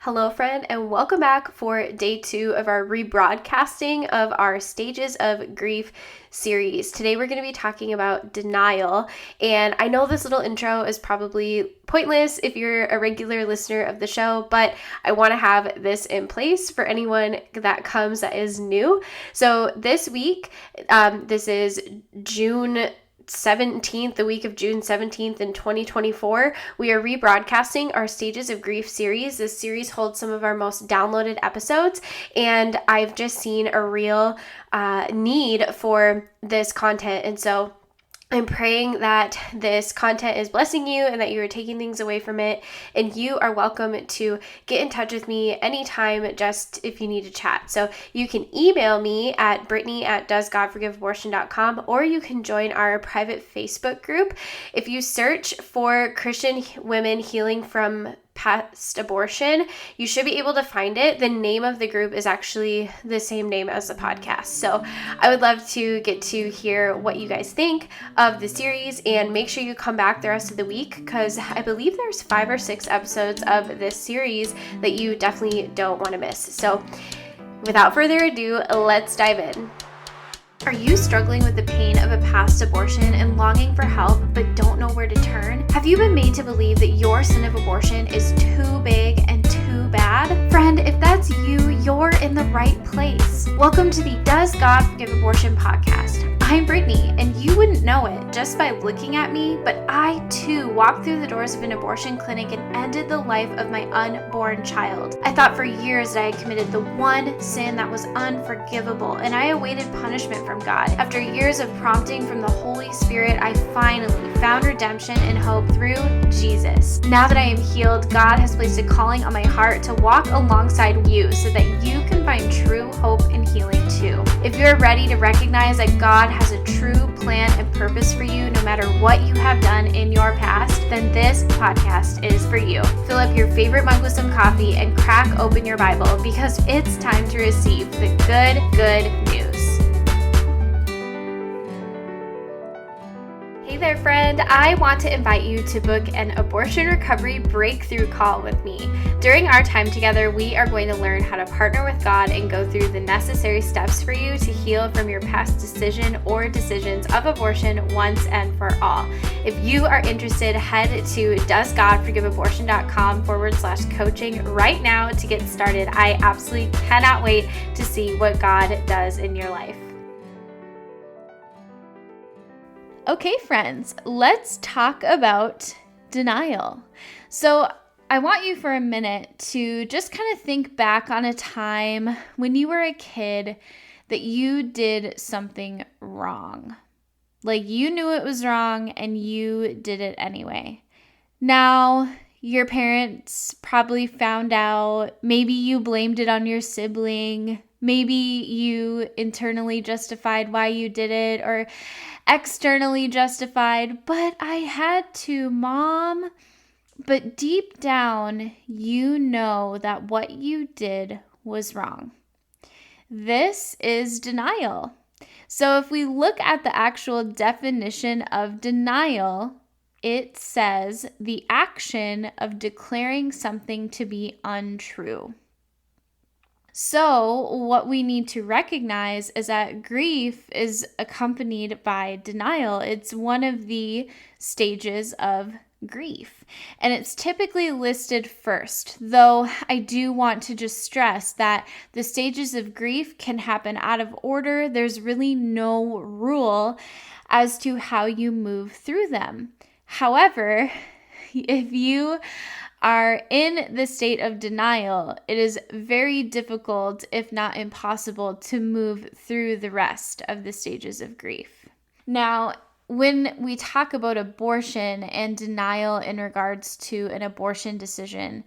Hello, friend, and welcome back for day 2 of our rebroadcasting of our Stages of Grief series. Today we're going to be talking about denial, and I know this little intro is probably pointless if you're a regular listener of the show, but I want to have this in place for anyone that comes that is new. So this week, this is June 17th, the week of June 17th in 2024, we are rebroadcasting our Stages of Grief series. This series holds some of our most downloaded episodes, and I've just seen a real need for this content. And so I'm praying that this content is blessing you and that you are taking things away from it. And you are welcome to get in touch with me anytime, just if you need to chat. So you can email me at brittany@doesgodforgiveabortion.com, or you can join our private Facebook group. If you search for Christian women healing from past abortion, you should be able to find it. The name of the group is actually the same name as the podcast. So I would love to get to hear what you guys think of the series, and make sure you come back the rest of the week because I believe there's 5 or 6 episodes of this series that you definitely don't want to miss. So without further ado, let's dive in. Are you struggling with the pain of a past abortion and longing for help but don't know where to turn? Have you been made to believe that your sin of abortion is too big and too bad? Friend, if that's you, you're in the right place. Welcome to the Does God Forgive Abortion podcast. I'm Brittany, and you wouldn't know it just by looking at me, but I too walked through the doors of an abortion clinic and ended the life of my unborn child. I thought for years that I had committed the one sin that was unforgivable, and I awaited punishment from God. After years of prompting from the Holy Spirit, I finally found redemption and hope through Jesus. Now that I am healed, God has placed a calling on my heart to walk alongside you so that you can find true hope and healing too. If you're ready to recognize that God has a true plan and purpose for you no matter what you have done in your past, then this podcast is for you. Fill up your favorite mug with some coffee and crack open your Bible because it's time to receive the good news. Hey there, friend. I want to invite you to book an abortion recovery breakthrough call with me. During our time together, we are going to learn how to partner with God and go through the necessary steps for you to heal from your past decision or decisions of abortion once and for all. If you are interested, head to doesgodforgiveabortion.com/coaching right now to get started. I absolutely cannot wait to see what God does in your life. Okay, friends, let's talk about denial. So I want you for a minute to just kind of think back on a time when you were a kid that you did something wrong. Like you knew it was wrong and you did it anyway. Now, your parents probably found out. Maybe you blamed it on your sibling. Maybe you internally justified why you did it, or externally justified, but I had to, Mom. But deep down, you know that what you did was wrong. This is denial. So if we look at the actual definition of denial, it says the action of declaring something to be untrue. So what we need to recognize is that grief is accompanied by denial. It's one of the stages of grief, and it's typically listed first, though I do want to just stress that the stages of grief can happen out of order. There's really no rule as to how you move through them. However, if you are in the state of denial, it is very difficult, if not impossible, to move through the rest of the stages of grief. Now, when we talk about abortion and denial in regards to an abortion decision,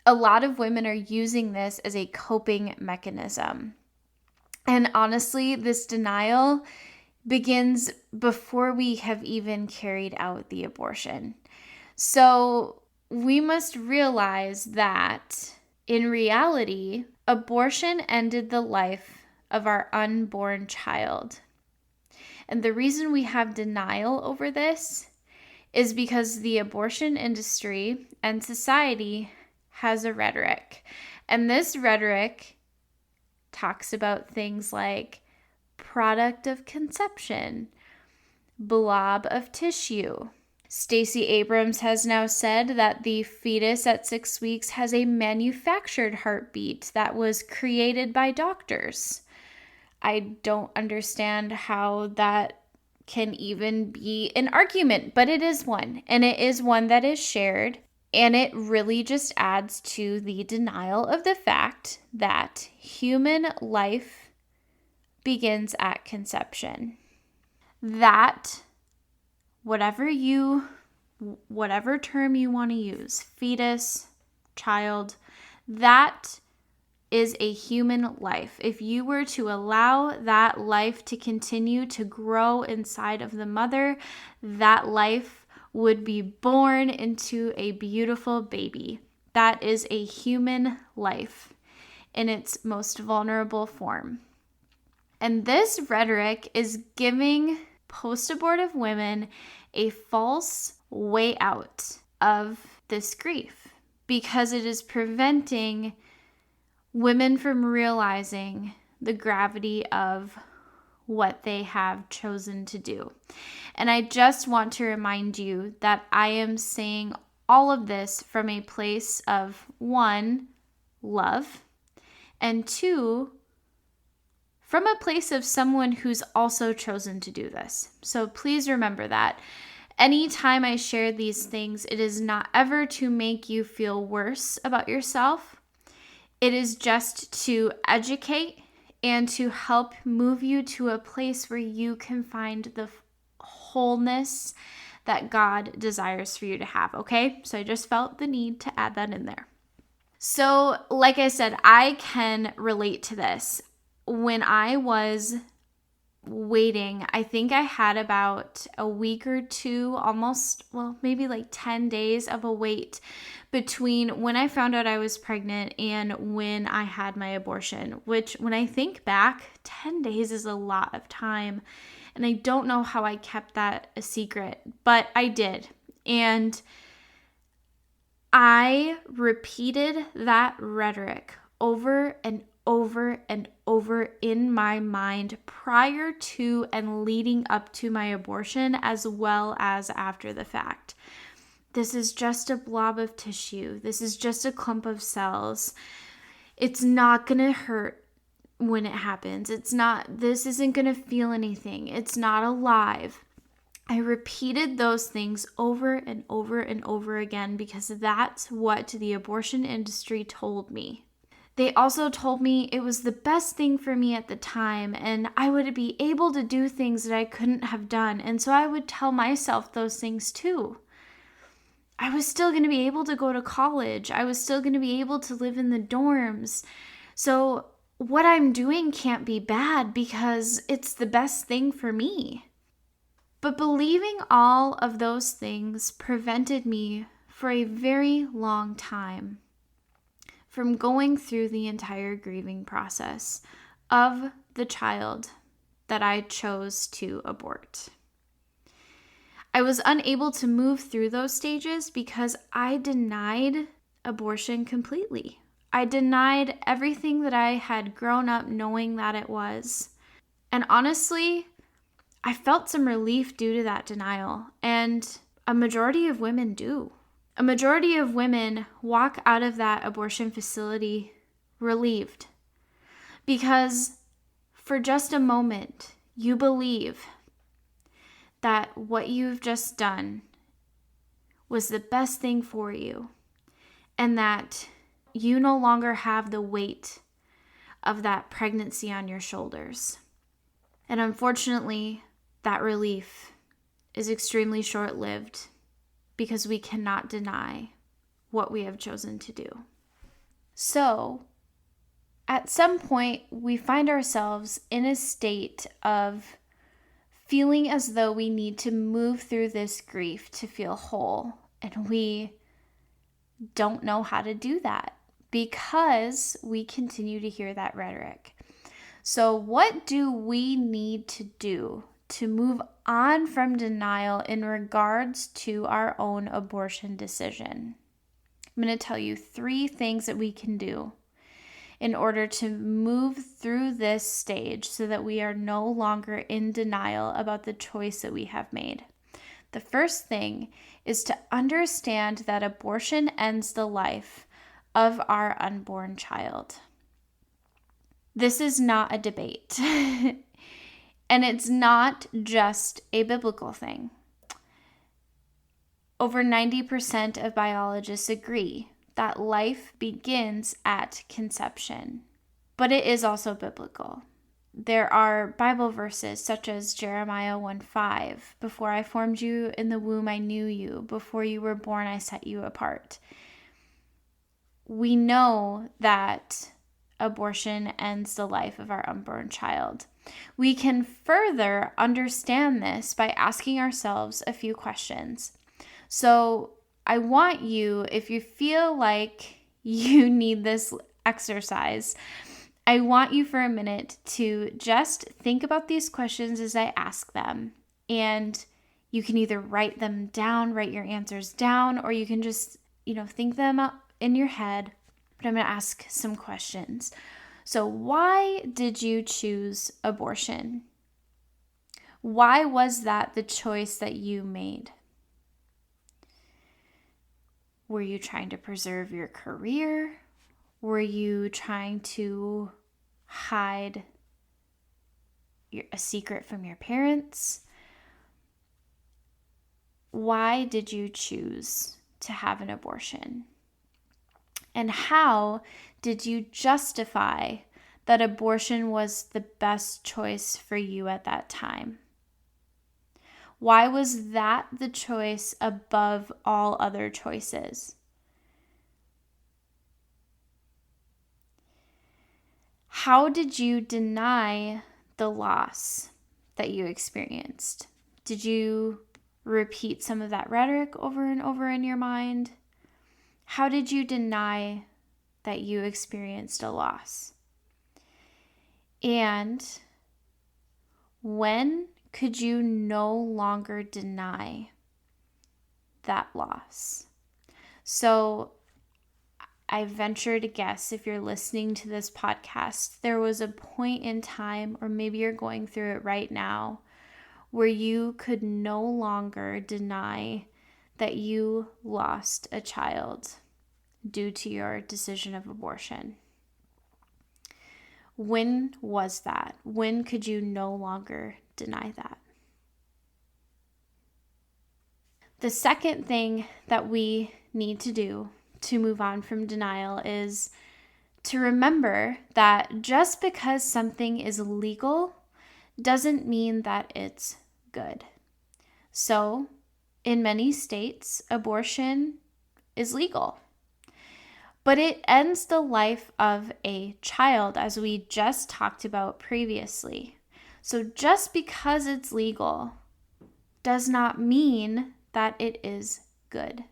a lot of women are using this as a coping mechanism. And honestly, this denial begins before we have even carried out the abortion. So we must realize that in reality, abortion ended the life of our unborn child. And the reason we have denial over this is because the abortion industry and society has a rhetoric. And this rhetoric talks about things like product of conception, blob of tissue. Stacey Abrams has now said that the fetus at 6 weeks has a manufactured heartbeat that was created by doctors. I don't understand how that can even be an argument, but it is one, and it is one that is shared, and it really just adds to the denial of the fact that human life begins at conception. That whatever term you want to use, fetus, child, that is a human life. If you were to allow that life to continue to grow inside of the mother, that life would be born into a beautiful baby. That is a human life in its most vulnerable form. And this rhetoric is giving post-abortive women a false way out of this grief because it is preventing women from realizing the gravity of what they have chosen to do. And I just want to remind you that I am saying all of this from a place of 1, love, and 2, from a place of someone who's also chosen to do this. So please remember that. Anytime I share these things, it is not ever to make you feel worse about yourself. It is just to educate and to help move you to a place where you can find the wholeness that God desires for you to have, okay? So I just felt the need to add that in there. So, like I said, I can relate to this. When I was waiting, I think I had about a week or two, maybe like 10 days of a wait between when I found out I was pregnant and when I had my abortion, which when I think back, 10 days is a lot of time. And I don't know how I kept that a secret, but I did. And I repeated that rhetoric over and over and over in my mind prior to and leading up to my abortion, as well as after the fact. This is just a blob of tissue. This is just a clump of cells. It's not going to hurt when it happens. This isn't going to feel anything. It's not alive. I repeated those things over and over and over again because that's what the abortion industry told me. They also told me it was the best thing for me at the time and I would be able to do things that I couldn't have done. And so I would tell myself those things too. I was still going to be able to go to college. I was still going to be able to live in the dorms. So what I'm doing can't be bad because it's the best thing for me. But believing all of those things prevented me for a very long time from going through the entire grieving process of the child that I chose to abort. I was unable to move through those stages because I denied abortion completely. I denied everything that I had grown up knowing that it was. And honestly, I felt some relief due to that denial, and a majority of women do. A majority of women walk out of that abortion facility relieved because for just a moment, you believe that what you've just done was the best thing for you and that you no longer have the weight of that pregnancy on your shoulders. And unfortunately, that relief is extremely short-lived because we cannot deny what we have chosen to do. So, at some point, we find ourselves in a state of feeling as though we need to move through this grief to feel whole, and we don't know how to do that because we continue to hear that rhetoric. So, what do we need to do to move on from denial in regards to our own abortion decision? I'm going to tell you 3 things that we can do in order to move through this stage so that we are no longer in denial about the choice that we have made. The first thing is to understand that abortion ends the life of our unborn child. This is not a debate, and it's not just a biblical thing. Over 90% of biologists agree that life begins at conception, but it is also biblical. There are Bible verses such as Jeremiah 1:5, "Before I formed you in the womb, I knew you. Before you were born, I set you apart." We know that abortion ends the life of our unborn child. We can further understand this by asking ourselves a few questions. So I want you, if you feel like you need this exercise, I want you for a minute to just think about these questions as I ask them. And you can either write them down, write your answers down, or you can just, think them up in your head. But I'm going to ask some questions. So why did you choose abortion? Why was that the choice that you made? Were you trying to preserve your career? Were you trying to hide a secret from your parents? Why did you choose to have an abortion? And how did you justify that abortion was the best choice for you at that time? Why was that the choice above all other choices? How did you deny the loss that you experienced? Did you repeat some of that rhetoric over and over in your mind? How did you deny that you experienced a loss? And when could you no longer deny that loss? So I venture to guess, if you're listening to this podcast, there was a point in time, or maybe you're going through it right now, where you could no longer deny that you lost a child due to your decision of abortion. When was that? When could you no longer deny that? The second thing that we need to do to move on from denial is to remember that just because something is legal doesn't mean that it's good. So, in many states, abortion is legal, but it ends the life of a child, as we just talked about previously. So just because it's legal does not mean that it is good.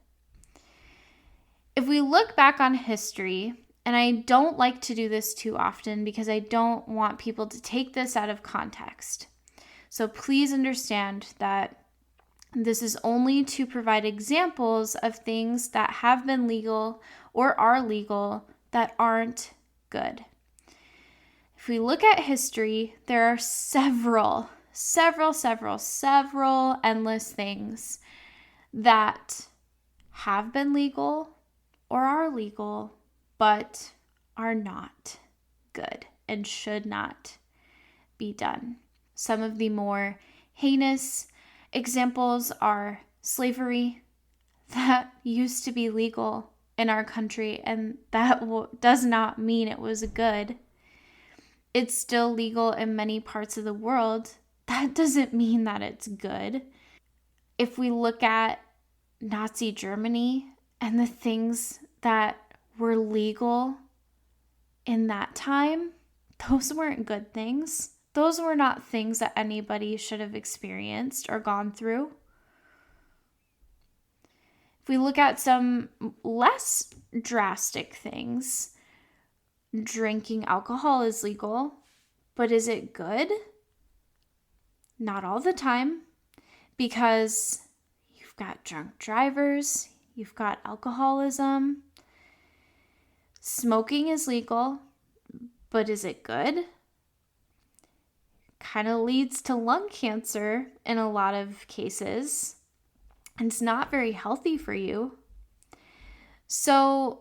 If we look back on history, and I don't like to do this too often because I don't want people to take this out of context. So please understand that this is only to provide examples of things that have been legal or are legal that aren't good. If we look at history, there are several endless things that have been legal or are legal, but are not good and should not be done. Some of the more heinous examples are slavery. That used to be legal in our country, and that does not mean it was good. It's still legal in many parts of the world. That doesn't mean that it's good. If we look at Nazi Germany and the things that were legal in that time, those weren't good things. Those were not things that anybody should have experienced or gone through. If we look at some less drastic things, drinking alcohol is legal, but is it good? Not all the time, because you've got drunk drivers, you've got alcoholism, Smoking is legal, but is it good? Kind of leads to lung cancer in a lot of cases. And it's not very healthy for you. So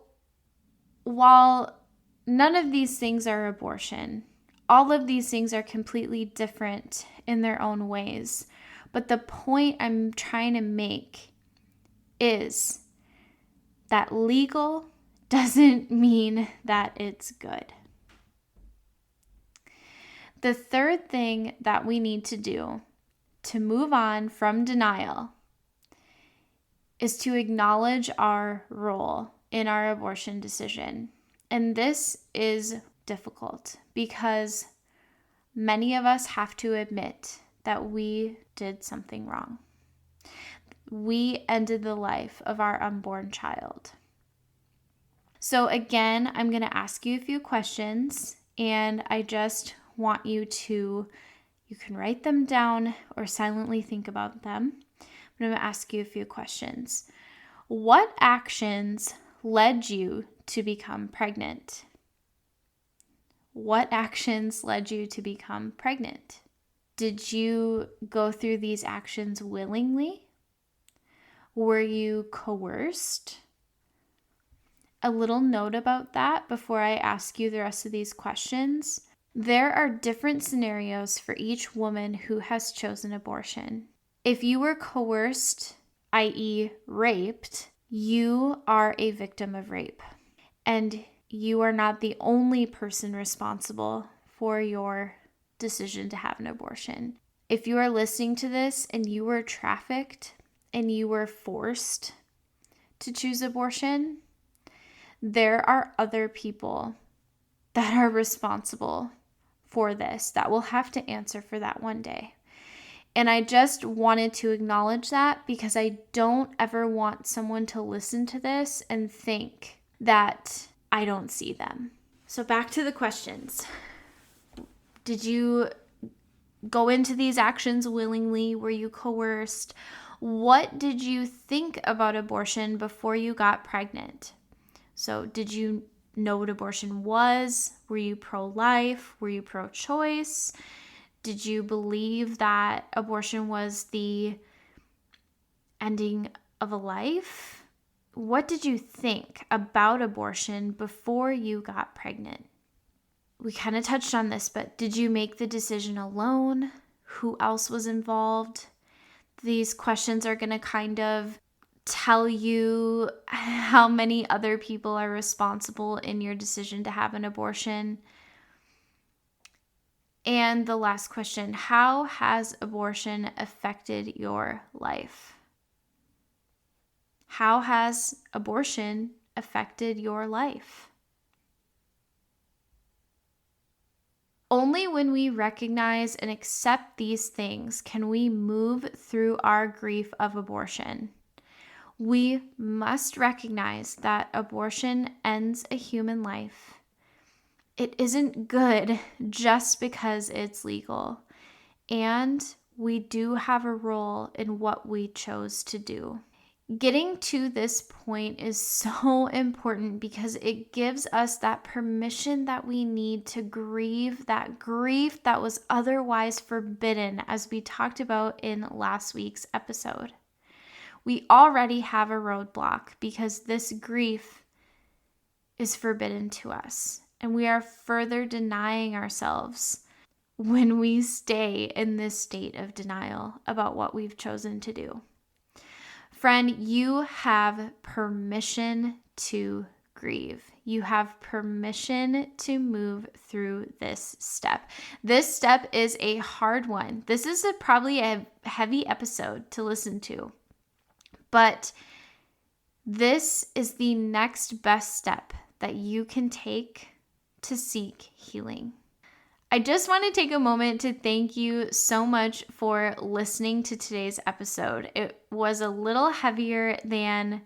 while none of these things are abortion, all of these things are completely different in their own ways. But the point I'm trying to make is that legal doesn't mean that it's good. The third thing that we need to do to move on from denial is to acknowledge our role in our abortion decision. And this is difficult because many of us have to admit that we did something wrong. We ended the life of our unborn child. So again, I'm going to ask you a few questions, and I just want you can write them down or silently think about them. I'm going to ask you a few questions. What actions led you to become pregnant? What actions led you to become pregnant? Did you go through these actions willingly? Were you coerced? A little note about that before I ask you the rest of these questions. There are different scenarios for each woman who has chosen abortion. If you were coerced, i.e., raped, you are a victim of rape. And you are not the only person responsible for your decision to have an abortion. If you are listening to this and you were trafficked and you were forced to choose abortion, there are other people that are responsible for this that will have to answer for that one day. And I just wanted to acknowledge that because I don't ever want someone to listen to this and think that I don't see them. So back to the questions. Did you go into these actions willingly? Were you coerced? What did you think about abortion before you got pregnant? So did you know what abortion was? Were you pro-life? Were you pro-choice? Did you believe that abortion was the ending of a life? What did you think about abortion before you got pregnant? We kind of touched on this, but did you make the decision alone? Who else was involved? These questions are going to kind of tell you how many other people are responsible in your decision to have an abortion. And the last question, how has abortion affected your life? How has abortion affected your life? Only when we recognize and accept these things can we move through our grief of abortion. We must recognize that abortion ends a human life. It isn't good just because it's legal. And we do have a role in what we chose to do. Getting to this point is so important because it gives us that permission that we need to grieve that grief that was otherwise forbidden, as we talked about in last week's episode. We already have a roadblock because this grief is forbidden to us, and we are further denying ourselves when we stay in this state of denial about what we've chosen to do. Friend, you have permission to grieve. You have permission to move through this step. This step is a hard one. This is probably a heavy episode to listen to, but this is the next best step that you can take to seek healing. I just want to take a moment to thank you so much for listening to today's episode. It was a little heavier than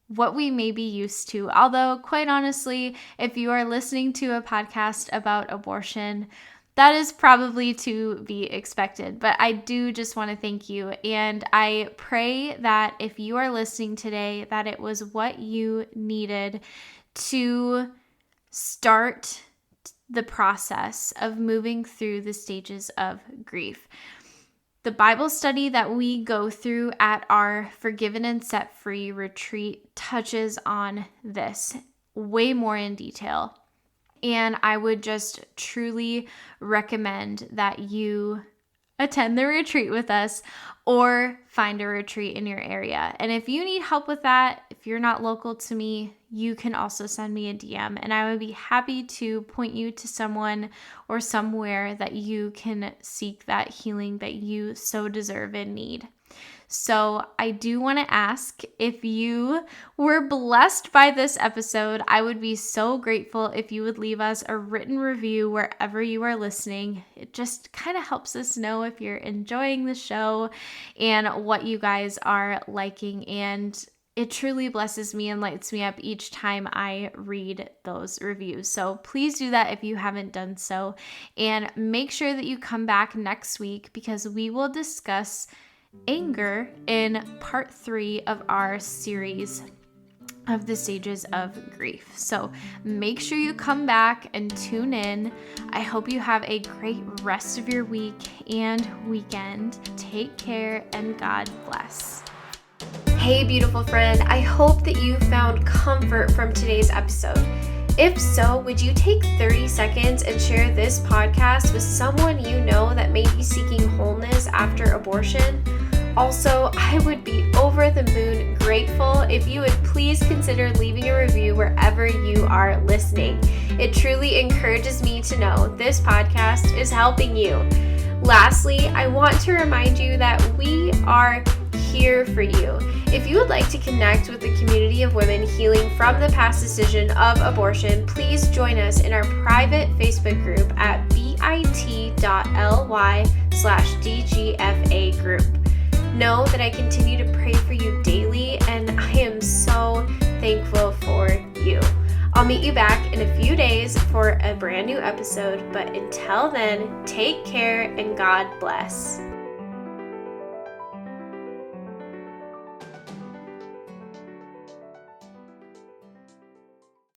what we may be used to, although quite honestly, if you are listening to a podcast about abortion, that is probably to be expected. But I do just want to thank you, and I pray that if you are listening today, that it was what you needed to start the process of moving through the stages of grief. The Bible study that we go through at our Forgiven and Set Free retreat touches on this way more in detail. And I would just truly recommend that you attend the retreat with us or find a retreat in your area. And if you need help with that, if you're not local to me, you can also send me a DM, and I would be happy to point you to someone or somewhere that you can seek that healing that you so deserve and need. So I do want to ask, if you were blessed by this episode, I would be so grateful if you would leave us a written review wherever you are listening. It just kind of helps us know if you're enjoying the show and what you guys are liking, and it truly blesses me and lights me up each time I read those reviews. So please do that if you haven't done so, and make sure that you come back next week because we will discuss anger in part 3 of our series of the stages of grief. So make sure you come back and tune in. I hope you have a great rest of your week and weekend. Take care and God bless. Hey, beautiful friend. I hope that you found comfort from today's episode. If so, would you take 30 seconds and share this podcast with someone you know that may be seeking wholeness after abortion? Also, I would be over the moon grateful if you would please consider leaving a review wherever you are listening. It truly encourages me to know this podcast is helping you. Lastly, I want to remind you that we are here for you. If you would like to connect with the community of women healing from the past decision of abortion, please join us in our private Facebook group at bit.ly/DGFA group. Know that I continue to pray for you daily, and I am so thankful for you. I'll meet you back in a few days for a brand new episode, but until then, take care and God bless.